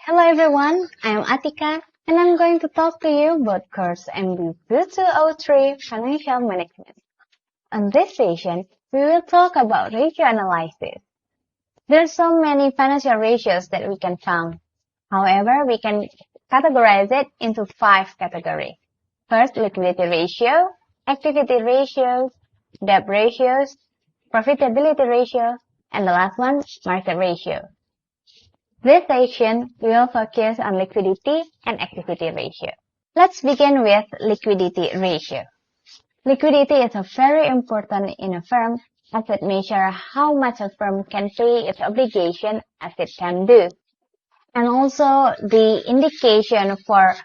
Hello everyone, I am Atika and I'm going to talk to you about course MB 2203 Financial Management. On this session, we will talk about ratio analysis. There are so many financial ratios that we can find. However, we can categorize it into 5 categories. First, liquidity ratio, activity ratios, debt ratios, profitability ratio, and the last one, market ratio. This section will focus on liquidity and activity ratio. Let's begin with liquidity ratio. Liquidity is very important in a firm as it measures how much a firm can pay its obligation as it can do. And also the indication for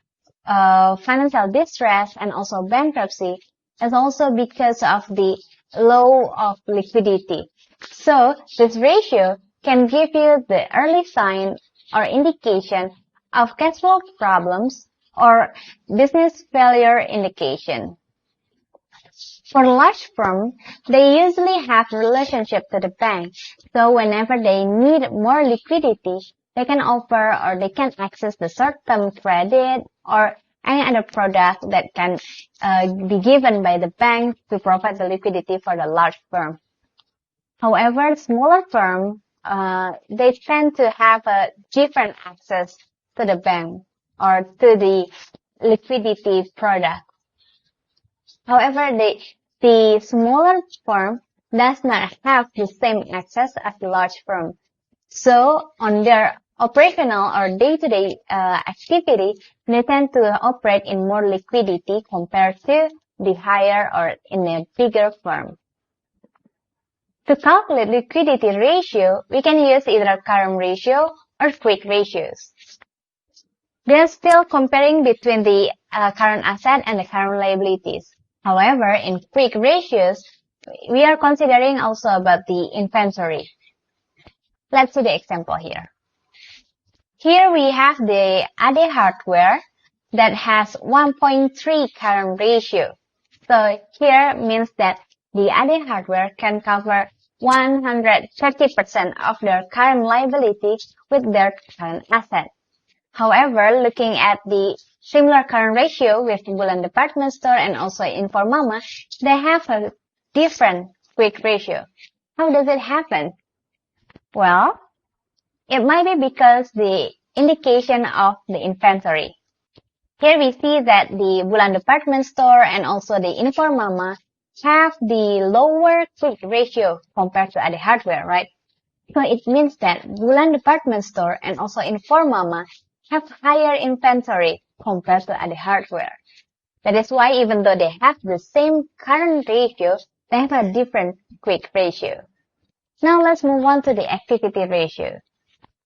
financial distress and also bankruptcy is also because of the low of liquidity. So this ratio can give you the early sign or indication of cash flow problems or business failure indication. For large firms, they usually have relationship to the bank, so whenever they need more liquidity, they can offer or they can access the short-term credit or any other product that can be given by the bank to provide the liquidity for the large firm. However, smaller firms, they tend to have a different access to the bank or to the liquidity product. However, the smaller firm does not have the same access as the large firm. So, on their operational or day-to-day activity, they tend to operate in more liquidity compared to the higher or in a bigger firm. To calculate liquidity ratio, we can use either current ratio or quick ratios. They are still comparing between the current asset and the current liabilities. However, in quick ratios, we are considering also about the inventory. Let's see the example here. Here we have the AD hardware that has 1.3 current ratio. So here means that the AD hardware can cover 130% of their current liability with their current asset. However, looking at the similar current ratio with Bulan Department Store and also Informama, they have a different quick ratio. How does it happen? Well, it might be because the indication of the inventory. Here we see that the Bulan Department Store and also the Informama have the lower quick ratio compared to AD hardware, right? So it means that Bulan Department Store and also Informama have higher inventory compared to AD hardware. That is why even though they have the same current ratio, they have a different quick ratio. Now let's move on to the activity ratio.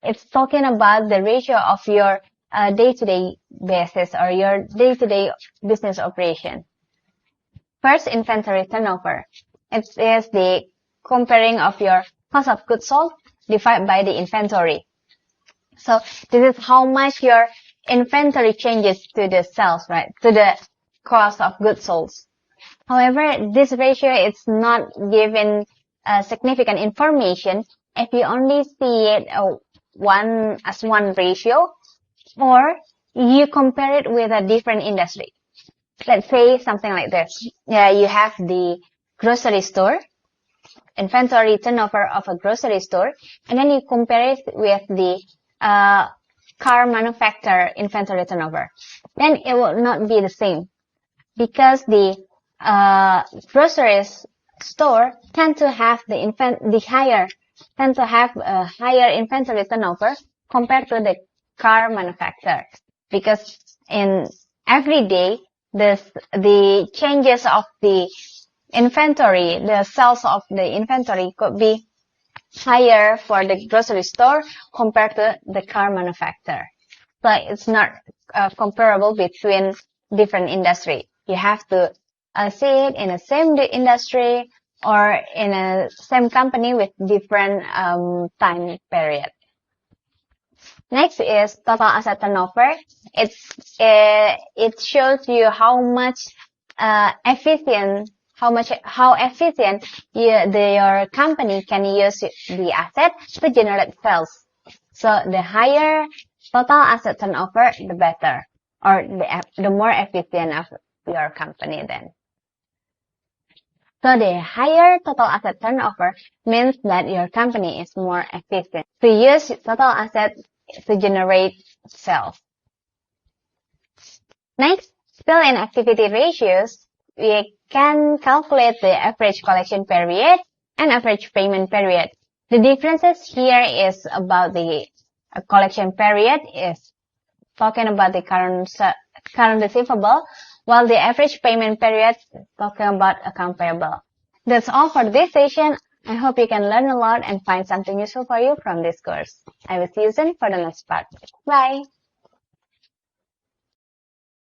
It's talking about the ratio of your day-to-day basis or your day-to-day business operation. First, inventory turnover. It is the comparing of your cost of goods sold divided by the inventory. So this is how much your inventory changes to the sales, right? To the cost of goods sold. However, this ratio is not given significant information if you only see it as one ratio or you compare it with a different industry. Let's say something like this. You have the grocery store, inventory turnover of a grocery store, and then you compare it with the car manufacturer inventory turnover. Then it will not be the same because the grocery store tend to have a higher inventory turnover compared to the car manufacturer, because in every day the changes of the inventory, the sales of the inventory could be higher for the grocery store compared to the car manufacturer. So it's not comparable between different industry. You have to see it in the same industry or in a same company with different time period. Next is total asset turnover. It shows you how efficient your company can use the asset to generate sales. So the higher total asset turnover, the better, or the more efficient of your company then. So the higher total asset turnover means that your company is more efficient. To use total assets to generate sales. Next, still in activity ratios, we can calculate the average collection period and average payment period. The differences here is about the collection period is talking about the current receivable, while the average payment period is talking about account payable. That's all for this session. I hope you can learn a lot and find something useful for you from this course. I will see you soon for the next part. Bye!